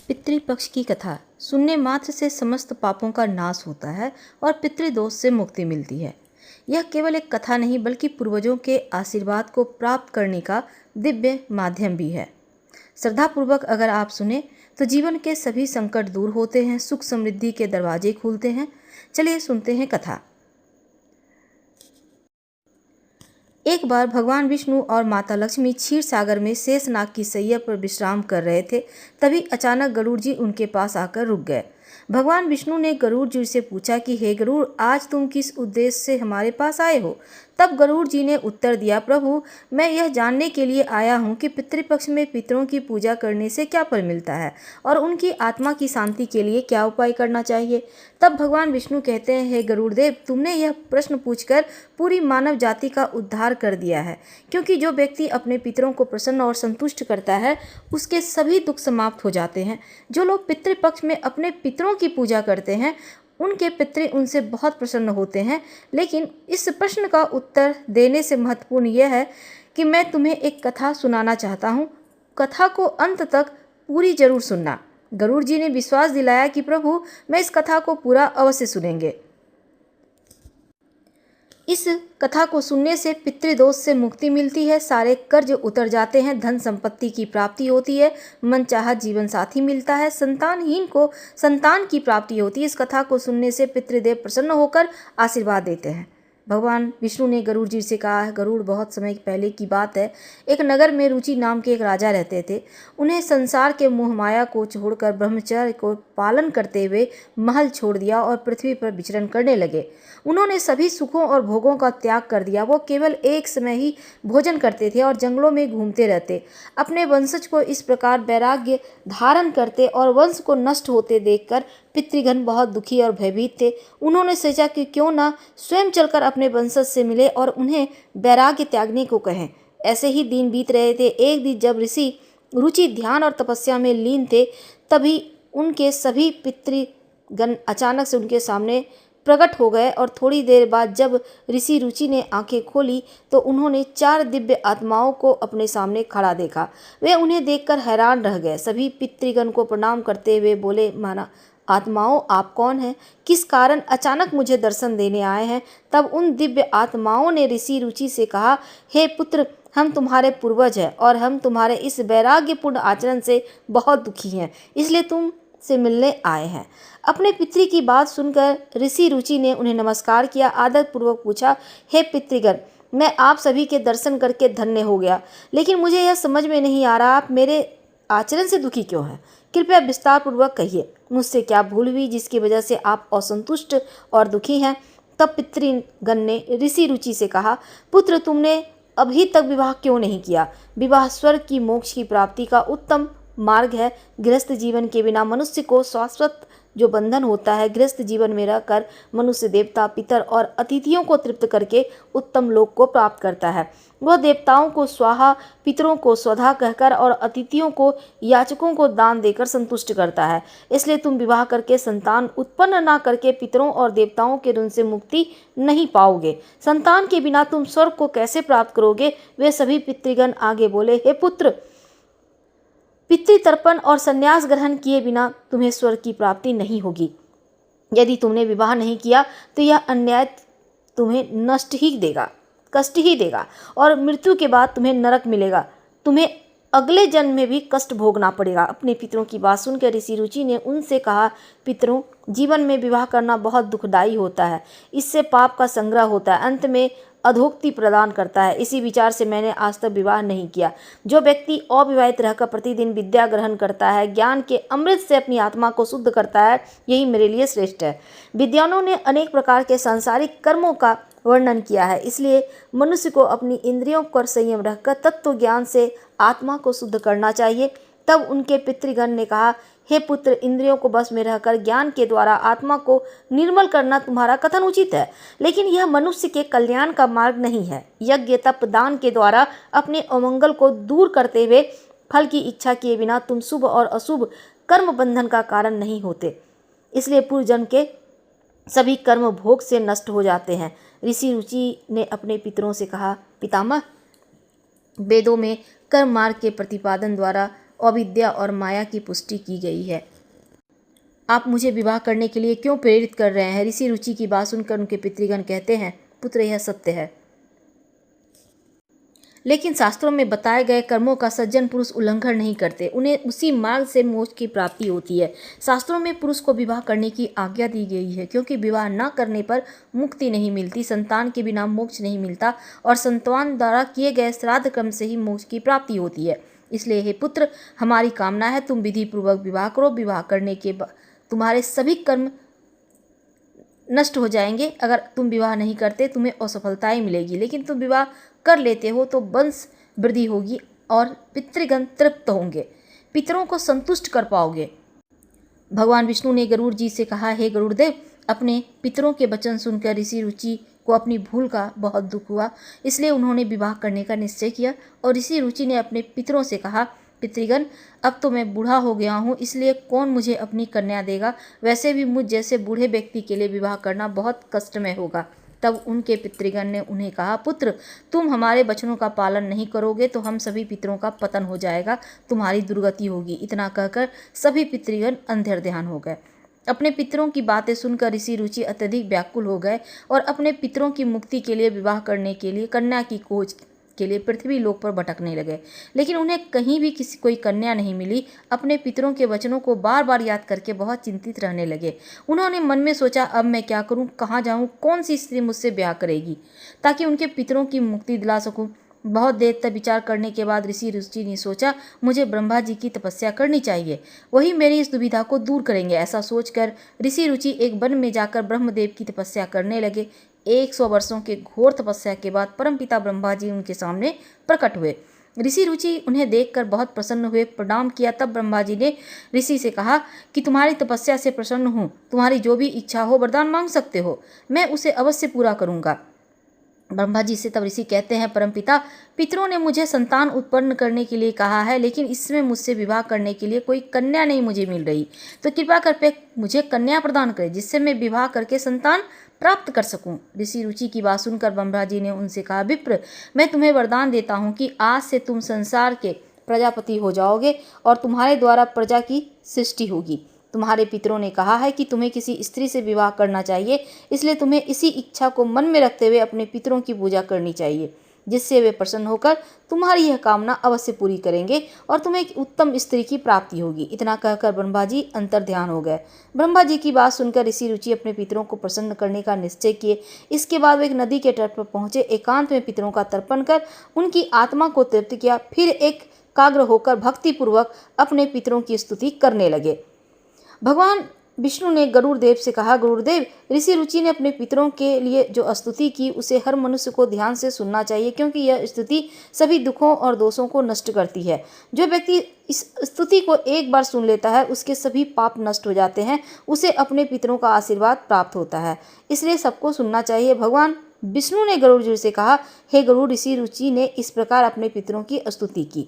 पितृपक्ष की कथा सुनने मात्र से समस्त पापों का नाश होता है और पितृदोष से मुक्ति मिलती है। यह केवल एक कथा नहीं बल्कि पूर्वजों के आशीर्वाद को प्राप्त करने का दिव्य माध्यम भी है। श्रद्धापूर्वक अगर आप सुने तो जीवन के सभी संकट दूर होते हैं, सुख समृद्धि के दरवाजे खुलते हैं। चलिए सुनते हैं कथा। एक बार भगवान विष्णु और माता लक्ष्मी क्षीर सागर में शेषनाग की सैया पर विश्राम कर रहे थे। तभी अचानक गरुड़ जी उनके पास आकर रुक गए। भगवान विष्णु ने गरुड़ जी से पूछा कि हे गरुड़, आज तुम किस उद्देश्य से हमारे पास आए हो? तब गरुड़ जी ने उत्तर दिया, प्रभु, मैं यह जानने के लिए आया हूँ कि पितृपक्ष में पितरों की पूजा करने से क्या फल मिलता है और उनकी आत्मा की शांति के लिए क्या उपाय करना चाहिए। तब भगवान विष्णु कहते हैं, हे गरुड़ देव, तुमने यह प्रश्न पूछकर पूरी मानव जाति का उद्धार कर दिया है, क्योंकि जो व्यक्ति अपने पितरों को प्रसन्न और संतुष्ट करता है उसके सभी दुख समाप्त हो जाते हैं। जो लोग पितृपक्ष में अपने पितरों की पूजा करते हैं उनके पितृ उनसे बहुत प्रसन्न होते हैं। लेकिन इस प्रश्न का उत्तर देने से महत्वपूर्ण यह है कि मैं तुम्हें एक कथा सुनाना चाहता हूँ। कथा को अंत तक पूरी जरूर सुनना। गरुड़ जी ने विश्वास दिलाया कि प्रभु, मैं इस कथा को पूरा अवश्य सुनेंगे। इस कथा को सुनने से पितृदोष से मुक्ति मिलती है, सारे कर्ज उतर जाते हैं, धन संपत्ति की प्राप्ति होती है, मनचाहा जीवन साथी मिलता है, संतानहीन को संतान की प्राप्ति होती है। इस कथा को सुनने से पितृदेव प्रसन्न होकर आशीर्वाद देते हैं। भगवान विष्णु ने गरुड़ जी से कहा, गरुड़, बहुत समय पहले की बात है। एक नगर में रुचि नाम के एक राजा रहते थे। उन्हें संसार के मोह माया को छोड़कर ब्रह्मचर्य को पालन करते हुए महल छोड़ दिया और पृथ्वी पर विचरण करने लगे। उन्होंने सभी सुखों और भोगों का त्याग कर दिया। वो केवल एक समय ही भोजन करते थे और जंगलों में घूमते रहते। अपने वंशज को इस प्रकार वैराग्य धारण करते और वंश को नष्ट होते देखकर पितृगण बहुत दुखी और भयभीत थे। उन्होंने सोचा कि क्यों न स्वयं चलकर अपने वंशज से मिले और उन्हें वैराग्य त्यागने को कहें। ऐसे ही दिन बीत रहे थे। एक दिन जब ऋषि रुचि ध्यान और तपस्या में लीन थे, तभी उनके सभी पितृगण अचानक से उनके सामने प्रकट हो गए और थोड़ी देर बाद जब ऋषि रुचि ने आंखें खोली तो उन्होंने 4 दिव्य आत्माओं को अपने सामने खड़ा देखा। वे उन्हें देखकर हैरान रह गए। सभी पितृगण को प्रणाम करते हुए बोले, माना आत्माओं, आप कौन हैं? किस कारण अचानक मुझे दर्शन देने आए हैं? तब उन दिव्य आत्माओं ने ऋषि रुचि से कहा, हे पुत्र, हम तुम्हारे पूर्वज हैं और हम तुम्हारे इस वैराग्यपूर्ण आचरण से बहुत दुखी हैं, इसलिए तुम से मिलने आए हैं। अपने पितृ की बात सुनकर ऋषि रुचि ने उन्हें नमस्कार किया। आदर पूर्वक पूछा, हे पितृगण, मैं आप सभी के दर्शन करके धन्य हो गया, लेकिन मुझे यह समझ में नहीं आ रहा, आप मेरे आचरण से दुखी क्यों हैं? कृपया विस्तार पूर्वक कहिए। मुझसे क्या भूल हुई जिसकी वजह से आप असंतुष्ट और दुखी हैं? तब पितृगण ने ऋषि रुचि से कहा, पुत्र, तुमने अभी तक विवाह क्यों नहीं किया? विवाह स्वर्ग की मोक्ष की प्राप्ति का उत्तम मार्ग है। गृहस्थ जीवन के बिना मनुष्य को शाश्वत जो बंधन होता है, गृहस्थ जीवन में रहकर मनुष्य देवता, पितर और अतिथियों को तृप्त करके उत्तम लोक को प्राप्त करता है। वह देवताओं को स्वाहा, पितरों को स्वधा कहकर और अतिथियों को, याचकों को दान देकर संतुष्ट करता है। इसलिए तुम विवाह करके संतान उत्पन्न न करके पितरों और देवताओं के ऋण से मुक्ति नहीं पाओगे। संतान के बिना तुम स्वर्ग को कैसे प्राप्त करोगे? वे सभी पितृगण आगे बोले, हे पुत्र, पितृतर्पण और संन्यास ग्रहण किए बिना तुम्हें स्वर्ग की प्राप्ति नहीं होगी। यदि तुमने विवाह नहीं किया तो यह अन्याय तुम्हें नष्ट ही देगा, कष्ट ही देगा और मृत्यु के बाद तुम्हें नरक मिलेगा। तुम्हें अगले जन्म में भी कष्ट भोगना पड़ेगा। अपने पितरों की बात सुनकर ऋषि रुचि ने उनसे कहा, पितरों, जीवन में विवाह करना बहुत दुखदायी होता है। इससे पाप का संग्रह होता है, अंत में अधोगति प्रदान करता है। इसी विचार से मैंने आज तक विवाह नहीं किया। जो व्यक्ति अविवाहित रहकर प्रतिदिन विद्या ग्रहण करता है, ज्ञान के अमृत से अपनी आत्मा को शुद्ध करता है, यही मेरे लिए श्रेष्ठ है। विद्वानों ने अनेक प्रकार के सांसारिक कर्मों का वर्णन किया है, इसलिए मनुष्य को अपनी इंद्रियों पर संयम रखकर तत्व ज्ञान से आत्मा को शुद्ध करना चाहिए। तब उनके पितृगण ने कहा, हे पुत्र, इंद्रियों को बस में रहकर ज्ञान के द्वारा आत्मा को निर्मल करना तुम्हारा कथन उचित है, लेकिन यह मनुष्य के कल्याण का मार्ग नहीं है। यज्ञ, तप, दान के द्वारा अपने अमंगल को दूर करते हुए फल की इच्छा किए बिना तुम शुभ और अशुभ कर्म बंधन का कारण नहीं होते। इसलिए पूर्व जन्म के सभी कर्म भोग से नष्ट हो जाते हैं। ऋषि रुचि ने अपने पितरों से कहा, पितामह, वेदों में कर्म मार्ग के प्रतिपादन द्वारा अविद्या और माया की पुष्टि की गई है। आप मुझे विवाह करने के लिए क्यों प्रेरित कर रहे हैं? ऋषि रुचि की बात सुनकर उनके पितृगण कहते हैं, पुत्र यह सत्य है, लेकिन शास्त्रों में बताए गए कर्मों का सज्जन पुरुष उल्लंघन नहीं करते, उन्हें उसी मार्ग से मोक्ष की प्राप्ति होती है। शास्त्रों में पुरुष को विवाह करने की आज्ञा दी गई है, क्योंकि विवाह न करने पर मुक्ति नहीं मिलती, संतान के बिना मोक्ष नहीं मिलता और संतान द्वारा किए गए श्राद्ध कर्म से ही मोक्ष की प्राप्ति होती है। इसलिए हे पुत्र, हमारी कामना है तुम विधि पूर्वक विवाह करो। विवाह करने के बाद तुम्हारे सभी कर्म नष्ट हो जाएंगे। अगर तुम विवाह नहीं करते तुम्हें असफलताएं मिलेगी, लेकिन तुम विवाह कर लेते हो तो वंश वृद्धि होगी और पितृगण तृप्त होंगे, पितरों को संतुष्ट कर पाओगे। भगवान विष्णु ने गरुड़ जी से कहा, हे गरुड़देव, अपने पितरों के वचन सुनकर ऋषि रुचि को अपनी भूल का बहुत दुख हुआ, इसलिए उन्होंने विवाह करने का निश्चय किया। और ऋषि रुचि ने अपने पितरों से कहा, पितृगण, अब तो मैं बूढ़ा हो गया हूँ, इसलिए कौन मुझे अपनी कन्या देगा? वैसे भी मुझ जैसे बूढ़े व्यक्ति के लिए विवाह करना बहुत कष्टमय होगा। तब उनके पितृगण ने उन्हें कहा, पुत्र, तुम हमारे वचनों का पालन नहीं करोगे तो हम सभी पितरों का पतन हो जाएगा, तुम्हारी दुर्गति होगी। इतना कहकर सभी पितृगण अंधेर ध्यान हो गए। अपने पितरों की बातें सुनकर ऋषि रुचि अत्यधिक व्याकुल हो गए और अपने पितरों की मुक्ति के लिए विवाह करने के लिए कन्या की खोज के लिए पृथ्वी लोक पर भटकने लगे, लेकिन उन्हें कहीं भी कोई कन्या नहीं मिली। अपने पितरों के वचनों को बार बार याद करके बहुत चिंतित रहने लगे। उन्होंने मन में सोचा, अब मैं क्या करूं, कहाँ जाऊं, कौन सी स्त्री मुझसे ब्याह करेगी ताकि उनके पितरों की मुक्ति दिला सकूं। बहुत देर तक विचार करने के बाद ऋषि रुचि ने सोचा, मुझे ब्रह्मा जी की तपस्या करनी चाहिए, वही मेरी इस दुविधा को दूर करेंगे। ऐसा सोचकर ऋषि रुचि एक वन में जाकर ब्रह्मदेव की तपस्या करने लगे। 100 वर्षों के घोर तपस्या के बाद परमपिता ब्रह्मा जी उनके सामने प्रकट हुए। ऋषि रुचि उन्हें देखकर बहुत प्रसन्न हुए, प्रणाम किया। तब ब्रह्मा जी ने ऋषि से कहा कि तुम्हारी तपस्या से प्रसन्न हूँ, तुम्हारी जो भी इच्छा हो वरदान मांग सकते हो, मैं उसे अवश्य पूरा करूँगा। ब्रह्मा जी से तब ऋषि कहते हैं, परमपिता, पितरों ने मुझे संतान उत्पन्न करने के लिए कहा है, लेकिन इसमें मुझसे विवाह करने के लिए कोई कन्या नहीं मुझे मिल रही, तो कृपा करके मुझे कन्या प्रदान करें जिससे मैं विवाह करके संतान प्राप्त कर सकूं। ऋषि रुचि की बात सुनकर ब्रह्मा जी ने उनसे कहा, विप्र, मैं तुम्हें वरदान देता हूं कि आज से तुम संसार के प्रजापति हो जाओगे और तुम्हारे द्वारा प्रजा की सृष्टि होगी। तुम्हारे पितरों ने कहा है कि तुम्हें किसी स्त्री से विवाह करना चाहिए, इसलिए तुम्हें इसी इच्छा को मन में रखते हुए अपने पितरों की पूजा करनी चाहिए, जिससे वे प्रसन्न होकर तुम्हारी यह कामना अवश्य पूरी करेंगे और तुम्हें एक उत्तम स्त्री की प्राप्ति होगी। इतना कहकर ब्रह्मा जी अंतर ध्यान हो गए। ब्रह्मा जी की बात सुनकर ऋषि रुचि अपने पितरों को प्रसन्न करने का निश्चय किए। इसके बाद वे एक नदी के तट पर पहुंचे, एकांत में पितरों का तर्पण कर उनकी आत्मा को तृप्त किया, फिर एकाग्र होकर भक्तिपूर्वक अपने पितरों की स्तुति करने लगे। भगवान विष्णु ने गरुड़ देव से कहा, गरुड़देव, ऋषि रुचि ने अपने पितरों के लिए जो स्तुति की उसे हर मनुष्य को ध्यान से सुनना चाहिए, क्योंकि यह स्तुति सभी दुखों और दोषों को नष्ट करती है। जो व्यक्ति इस स्तुति को एक बार सुन लेता है उसके सभी पाप नष्ट हो जाते हैं, उसे अपने पितरों का आशीर्वाद प्राप्त होता है, इसलिए सबको सुनना चाहिए। भगवान विष्णु ने गरुड़ जी से कहा, हे गरुड़, ऋषि रुचि ने इस प्रकार अपने पितरों की स्तुति की।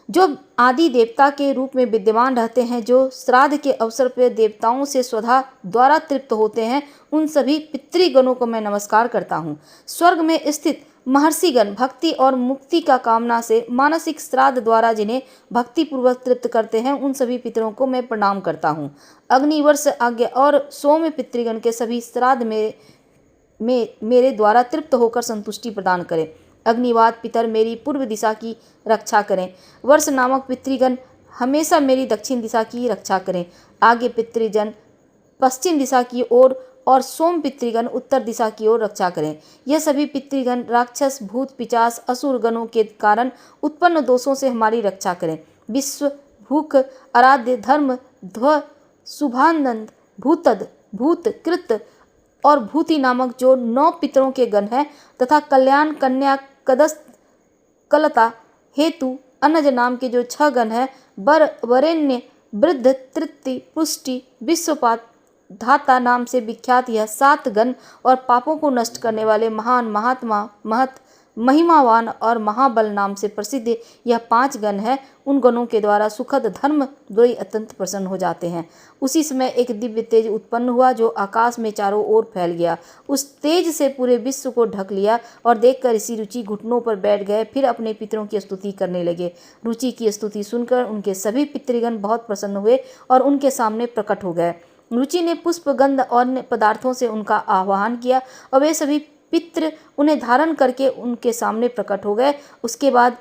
जो आदि देवता के रूप में विद्यमान रहते हैं, जो श्राद्ध के अवसर पर देवताओं से स्वधा द्वारा तृप्त होते हैं, उन सभी पितृगणों को मैं नमस्कार करता हूँ। स्वर्ग में स्थित महर्षिगण भक्ति और मुक्ति का कामना से मानसिक श्राद्ध द्वारा जिन्हें भक्ति पूर्वक तृप्त करते हैं, उन सभी पितरों को मैं प्रणाम करता हूँ। अग्निवर्ष, आज्ञा और सौम्य पितृगण के सभी श्राद्ध में मेरे द्वारा तृप्त होकर संतुष्टि प्रदान करें। अग्निवाद पितर मेरी पूर्व दिशा की रक्षा करें। वर्ष नामक पितृगण हमेशा मेरी दक्षिण दिशा की रक्षा करें। आगे पितृजन पश्चिम दिशा की ओर और सोम पितृगण उत्तर दिशा की ओर रक्षा करें। यह सभी पितृगण राक्षस, भूत, पिशाच, असुर गणों के कारण उत्पन्न दोषों से हमारी रक्षा करें। विश्व, भूख, आराध्य, धर्म, ध्व, शुभानंद, भूतद, भूत, कृत और भूति नामक जो 9 पितरों के गण हैं, तथा कल्याण, कन्या, कदस्त, कलता, हेतु, अनज नाम के जो 6 गण हैं, वरेण्य, वृद्ध, तृप्ति, पुष्टि, विश्वपात, धाता नाम से विख्यात यह 7 गण और पापों को नष्ट करने वाले महान, महात्मा, महत, महिमावान और महाबल नाम से प्रसिद्ध यह 5 गण है। उन गणों के द्वारा सुखद धर्म द्वयी अत्यंत प्रसन्न हो जाते हैं। उसी समय एक दिव्य तेज उत्पन्न हुआ जो आकाश में चारों ओर फैल गया। उस तेज से पूरे विश्व को ढक लिया और देखकर ऋषि रुचि घुटनों पर बैठ गए, फिर अपने पितरों की स्तुति करने लगे। रुचि की स्तुति सुनकर उनके सभी पितृगण बहुत प्रसन्न हुए और उनके सामने प्रकट हो गए। रुचि ने पुष्प, गंध और अन्य पदार्थों से उनका आह्वान किया और वे सभी पितृ उन्हें धारण करके उनके सामने प्रकट हो गए। उसके बाद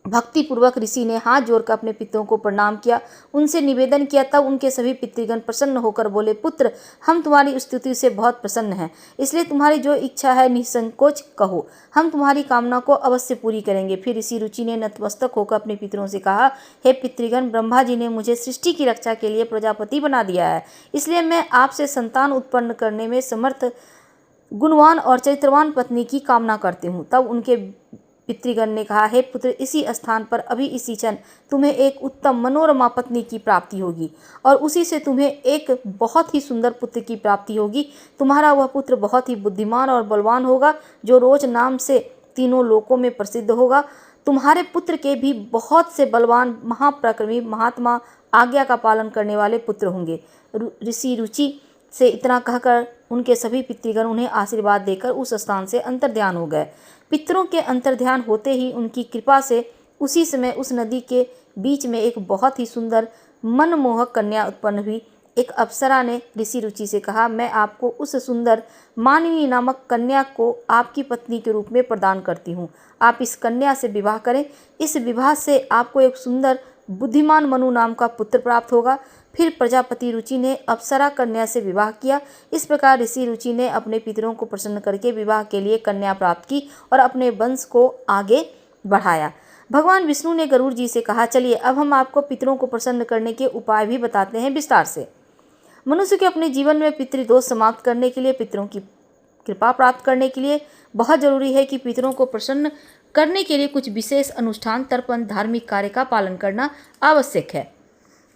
भक्ति पूर्वक ऋषि ने हाथ जोड़कर अपने पितरों को प्रणाम किया, उनसे निवेदन किया। तब उनके सभी पितृगण प्रसन्न होकर बोले, पुत्र, हम तुम्हारी स्तुति से बहुत प्रसन्न हैं, इसलिए तुम्हारी जो इच्छा है निसंकोच कहो, हम तुम्हारी कामना को अवश्य पूरी करेंगे। फिर ऋषि रुचि ने नतमस्तक होकर अपने पितरों से कहा, हे पितृगण, ब्रह्मा जी ने मुझे सृष्टि की रक्षा के लिए प्रजापति बना दिया है, इसलिए मैं आपसे संतान उत्पन्न करने में समर्थ गुणवान और चरित्रवान पत्नी की कामना करती हूँ। तब उनके पितृगण ने कहा, हे पुत्र, इसी स्थान पर अभी इसी क्षण तुम्हें एक उत्तम मनोरमा पत्नी की प्राप्ति होगी और उसी से तुम्हें एक बहुत ही सुंदर पुत्र की प्राप्ति होगी। तुम्हारा वह पुत्र बहुत ही बुद्धिमान और बलवान होगा, जो रोज नाम से तीनों लोकों में प्रसिद्ध होगा। तुम्हारे पुत्र के भी बहुत से बलवान, महापराक्रमी, महात्मा, आज्ञा का पालन करने वाले पुत्र होंगे। ऋषि रुचि से इतना कहकर उनके सभी पितृगण उन्हें आशीर्वाद देकर उस स्थान से अंतर्ध्यान हो गए। पितरों के अंतर्ध्यान होते ही उनकी कृपा से उसी समय उस नदी के बीच में एक बहुत ही सुंदर मनमोहक कन्या उत्पन्न हुई। एक अप्सरा ने ऋषि रुचि से कहा, मैं आपको उस सुंदर मानिनी नामक कन्या को आपकी पत्नी के रूप में प्रदान करती हूँ। आप इस कन्या से विवाह करें। इस विवाह से आपको एक सुंदर बुद्धिमान मनु नाम का पुत्र प्राप्त होगा। फिर प्रजापति रुचि ने अप्सरा कन्या से विवाह किया। इस प्रकार ऋषि रुचि ने अपने पितरों को प्रसन्न करके विवाह के लिए कन्या प्राप्त की और अपने वंश को आगे बढ़ाया। भगवान विष्णु ने गरुड़ जी से कहा, चलिए अब हम आपको पितरों को प्रसन्न करने के उपाय भी बताते हैं विस्तार से। मनुष्य के अपने जीवन में पितृदोष समाप्त करने के लिए, पितरों की कृपा प्राप्त करने के लिए बहुत जरूरी है कि पितरों को प्रसन्न करने के लिए कुछ विशेष अनुष्ठान, तर्पण, धार्मिक कार्य का पालन करना आवश्यक है।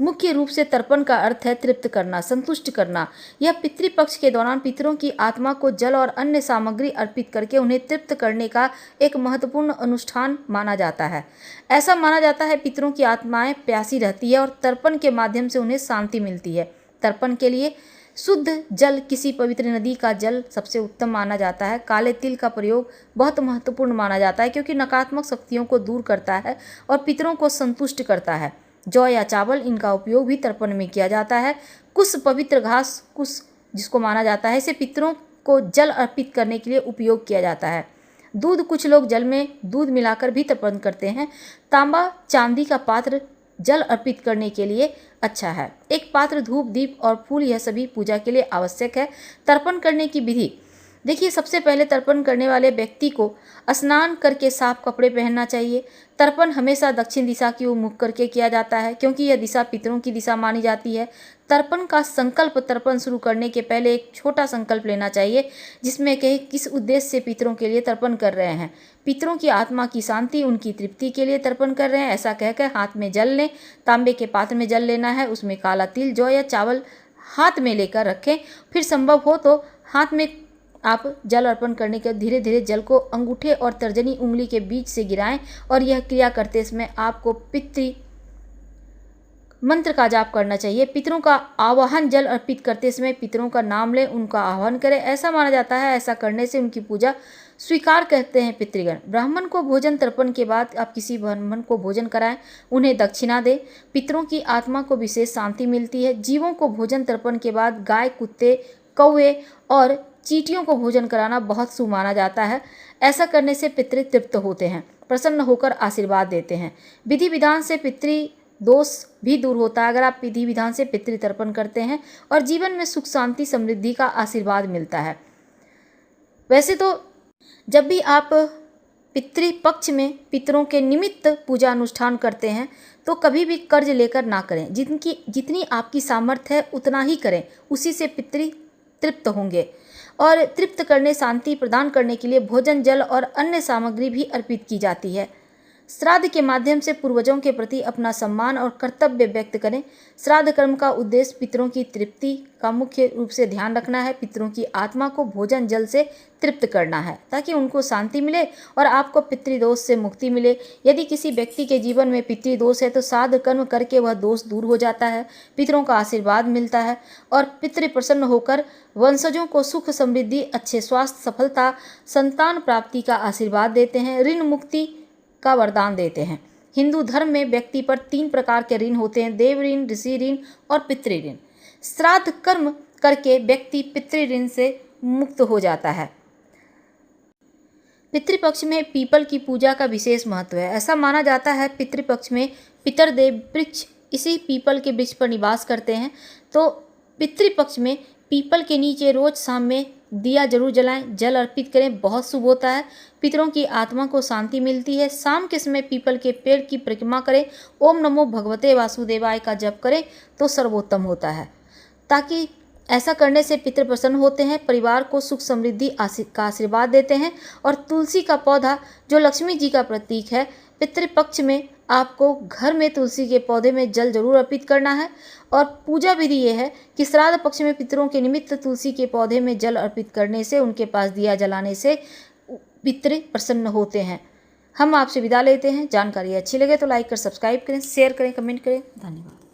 मुख्य रूप से तर्पण का अर्थ है तृप्त करना, संतुष्ट करना। यह पितृपक्ष के दौरान पितरों की आत्मा को जल और अन्य सामग्री अर्पित करके उन्हें तृप्त करने का एक महत्वपूर्ण अनुष्ठान माना जाता है। ऐसा माना जाता है पितरों की आत्माएं प्यासी रहती है और तर्पण के माध्यम से उन्हें शांति मिलती है। तर्पण के लिए शुद्ध जल, किसी पवित्र नदी का जल सबसे उत्तम माना जाता है। काले तिल का प्रयोग बहुत महत्वपूर्ण माना जाता है क्योंकि नकारात्मक शक्तियों को दूर करता है और पितरों को संतुष्ट करता है। जौ या चावल, इनका उपयोग भी तर्पण में किया जाता है। कुश, पवित्र घास कुश जिसको माना जाता है, इसे पितरों को जल अर्पित करने के लिए उपयोग किया जाता है। दूध, कुछ लोग जल में दूध मिलाकर भी तर्पण करते हैं। तांबा, चांदी का पात्र जल अर्पित करने के लिए अच्छा है। एक पात्र धूप, दीप और फूल, यह सभी पूजा के लिए आवश्यक है। तर्पण करने की विधि देखिए, सबसे पहले तर्पण करने वाले व्यक्ति को स्नान करके साफ कपड़े पहनना चाहिए। तर्पण हमेशा दक्षिण दिशा की ओर मुख करके किया जाता है क्योंकि यह दिशा पितरों की दिशा मानी जाती है। तर्पण का संकल्प, तर्पण शुरू करने के पहले एक छोटा संकल्प लेना चाहिए जिसमें कहीं किस उद्देश्य से पितरों के लिए तर्पण कर रहे हैं। पितरों की आत्मा की शांति, उनकी तृप्ति के लिए तर्पण कर रहे हैं, ऐसा कहकर हाथ में जल लें। तांबे के पात्र में जल लेना है, उसमें काला तिल, जौ या चावल हाथ में लेकर रखें। फिर संभव हो तो हाथ में आप जल अर्पण करने के धीरे धीरे जल को अंगूठे और तर्जनी उंगली के बीच से गिराएं और यह क्रिया करते समय आपको पितृ मंत्र का जाप करना चाहिए। पितरों का आवाहन, जल अर्पित करते समय पितरों का नाम लें, उनका आह्वान करें। ऐसा माना जाता है ऐसा करने से उनकी पूजा स्वीकार करते हैं पितृगण। ब्राह्मण को भोजन तर्पण के बाद आप किसी ब्राह्मण को भोजन कराएं, उन्हें दक्षिणा दें। पितरों की आत्मा को विशेष शांति मिलती है। जीवों को भोजन तर्पण के बाद गाय, कुत्ते, कौवे और चींटियों को भोजन कराना बहुत शुभ माना जाता है। ऐसा करने से पितृ तृप्त होते हैं, प्रसन्न होकर आशीर्वाद देते हैं। विधि विधान से पितृ दोष भी दूर होता है अगर आप विधि विधान से पितृ तर्पण करते हैं और जीवन में सुख, शांति, समृद्धि का आशीर्वाद मिलता है। वैसे तो जब भी आप पितृपक्ष में पितरों के निमित्त पूजा अनुष्ठान करते हैं तो कभी भी कर्ज लेकर ना करें। जितनी आपकी सामर्थ्य है उतना ही करें, उसी से पितृ तृप्त होंगे। और तृप्त करने, शांति प्रदान करने के लिए भोजन, जल और अन्य सामग्री भी अर्पित की जाती है। श्राद्ध के माध्यम से पूर्वजों के प्रति अपना सम्मान और कर्तव्य व्यक्त करें। श्राद्ध कर्म का उद्देश्य पितरों की तृप्ति का मुख्य रूप से ध्यान रखना है। पितरों की आत्मा को भोजन जल से तृप्त करना है ताकि उनको शांति मिले और आपको पितृदोष से मुक्ति मिले। यदि किसी व्यक्ति के जीवन में पितृदोष है तो श्राद्ध कर्म करके वह दोष दूर हो जाता है, पितरों का आशीर्वाद मिलता है और पितृ प्रसन्न होकर वंशजों को सुख समृद्धि, अच्छे स्वास्थ्य, सफलता, संतान प्राप्ति का आशीर्वाद देते हैं, ऋण मुक्ति का वरदान देते हैं। हिंदू धर्म में व्यक्ति पर 3 प्रकार के ऋण होते हैं, देव ऋण, ऋषि ऋण और पितृ ऋण। श्राद्ध कर्म करके व्यक्ति पितृ ऋण से मुक्त हो जाता है। पितृपक्ष में पीपल की पूजा का विशेष महत्व है। ऐसा माना जाता है पितृपक्ष में पितरदेव वृक्ष इसी पीपल के वृक्ष पर निवास करते हैं। तो पितृपक्ष में पीपल के नीचे रोज शाम में दिया जरूर जलाएं, जल अर्पित करें, बहुत शुभ होता है। पितरों की आत्मा को शांति मिलती है। शाम के समय पीपल के पेड़ की परिक्रमा करें, ओम नमो भगवते वासुदेवाय का जप करें तो सर्वोत्तम होता है, ताकि ऐसा करने से पितृ प्रसन्न होते हैं, परिवार को सुख समृद्धि का आशीर्वाद देते हैं। और तुलसी का पौधा जो लक्ष्मी जी का प्रतीक है, पितृपक्ष में आपको घर में तुलसी के पौधे में जल जरूर अर्पित करना है। और पूजा विधि ये है कि श्राद्ध पक्ष में पितरों के निमित्त तुलसी के पौधे में जल अर्पित करने से, उनके पास दिया जलाने से पितृ प्रसन्न होते हैं। हम आपसे विदा लेते हैं। जानकारी अच्छी लगे तो लाइक कर सब्सक्राइब करें, शेयर करें, कमेंट करें। धन्यवाद।